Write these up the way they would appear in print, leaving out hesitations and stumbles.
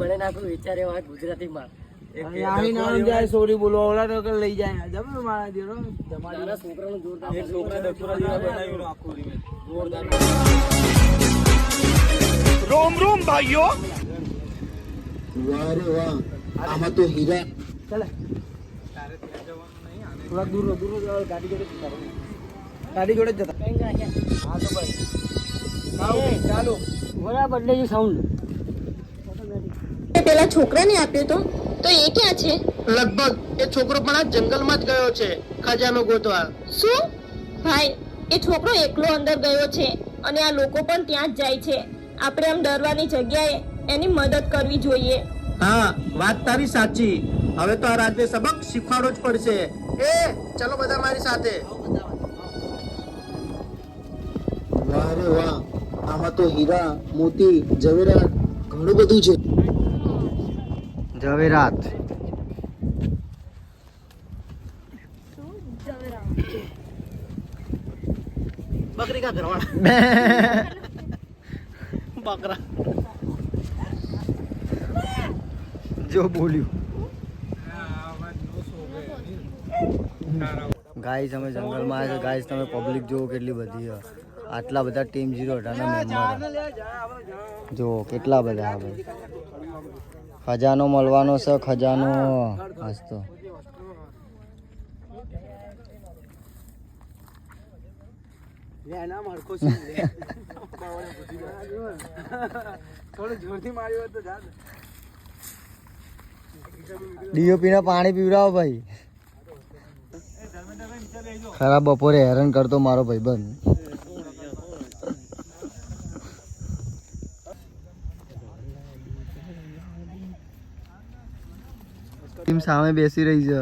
મને નાખું વિચારે વાત ગુજરાતીમાં આની નામ જાય સોરી બોલો ઓલા તો કે લઈ જાય જમે મારા દીરો તમારા છોકરાનું જોરદાર એક છોકરા દક્ષુરા જેવા બનાવ્યું આખું રીમેક જોરદાર રોમ રોમ ભાઈઓ વાહ રે વાહ આમાં તો હીરા ચાલે થોડા દૂર જાવ ગાડી જોડે જતા હા તો ભાઈ ચાલો બરાબર બદલે સાઉન્ડ પેલા છોકરાને આપ્યો તો એ ક્યાં છે? લગભગ એ છોકરો પણ આ જંગલમાં જ ગયો છે ખજાનો ગોતવા. શું ભાઈ, એ છોકરો એકલો અંદર ગયો છે અને આ લોકો પણ ત્યાં જ જાય છે. આપણે આમ ડરવાની જગ્યાએ એની મદદ કરવી જોઈએ. હા, વાત તારી સાચી. હવે તો આ રાતે સબક શીખવાડવો જ પડશે. એ ચલો બધા મારી સાથે. વાહ રે વાહ, આમાં તો હીરા મોતી જવેરાત ઘણું બધું છે. જવેરાત બકરી કા ઘરવાળા બકરા જો બોલ્યું ગાઈસ અમે જંગલમાં આવ્યા છે. ગાઈસ તમે પબ્લિક જુઓ કેટલી બધી છે. આટલા બધા ટીમ 08 ના મેમ્બર જો કેટલા બધા આવે. ખજાનો મળવાનો છે. ખજાનો મસ્ત ડીઓપી ના પાણી પીવડાવો ભાઈ. ખરાબ બપોરે હેરાન કરતો મારો ભાઈબંધ. ટીમ સામે બેસી રહી છે.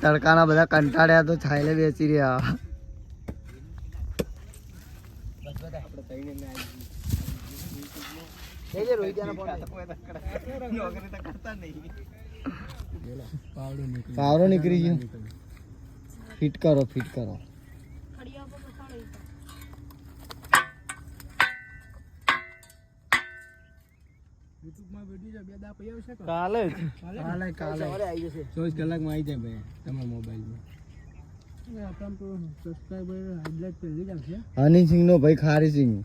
તડકાના બધા કંટાળ્યા તો છાયલે બેસી રહ્યા. પાવડો નીકળી ગયો. ફિટ કરો. કાલે 24 કલાકમાં આવી જાય ભાઈ તમારા મોબાઈલમાં. હની સિંહ નો ભાઈ ખારી સિંહ.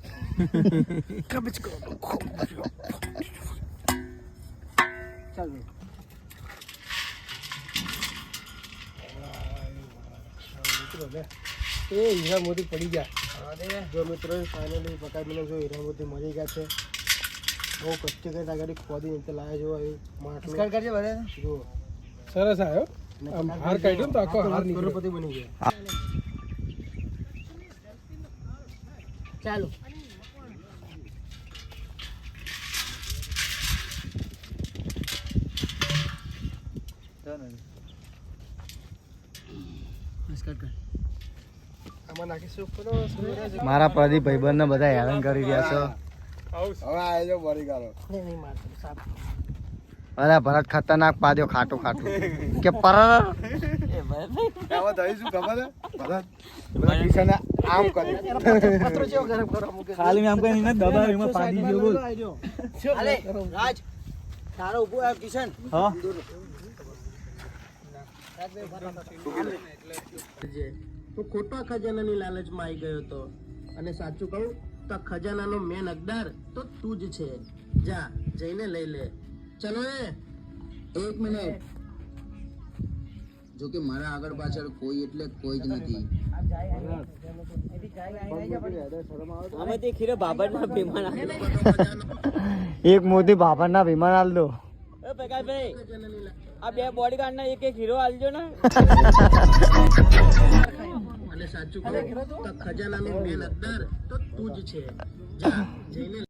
એ હીરા મોતી પડી ગયા. જો મિત્રો ફાઇનલી પકડી જો હીરા મોતી મળી ગયા છે. બહુ કષ્ટી કરી આગળ ખોદી નીચે લાવ્યા જો એ માટલું જો સરસ આવ્યો. આમ હાર કાઢ્યો તો આખો હાર નીકળ્યો. કરોડપતિ બની ગયા. ચાલો આમાં નાખીશું મારા પ્રદીપ ભાઈબંધ ને બધા હેરાન કરી રહ્યા છો. હવે આજો બરી ગાલો. અરે ભરત ખતરનાક પાડ્યો ખાટું કે પર આવા થઈ શું ખબર હે બધા કિશન આમ કરે પત્રો જેવો ગરમ કરો મૂકે. ખાલી મે આમ કરીને દબાવ એમાં પાડી ગયો બોલ. અલે રાજ તારો ઉભો આ કિશન. હા તો ખોટા ખજાનાની લાલચમાં આવી ગયો હતો અને સાચું કહું તો ખજાનાનો મેન હકદાર તો તું જ છે. જા જઈને લઈ લે. ચલો એક મિનિટ. જો કે મારા આગળ પાછળ કોઈ એટલે કોઈ જ નથી. એક મોદી બાબર ના વિમાન હાલ દો. આ બે બોડીગાર્ડ ના એક હીરો આલજો ને. અને સાચું કહું તો ખજાનાનો મેન હકદાર તો તું જ છે. જા જઈને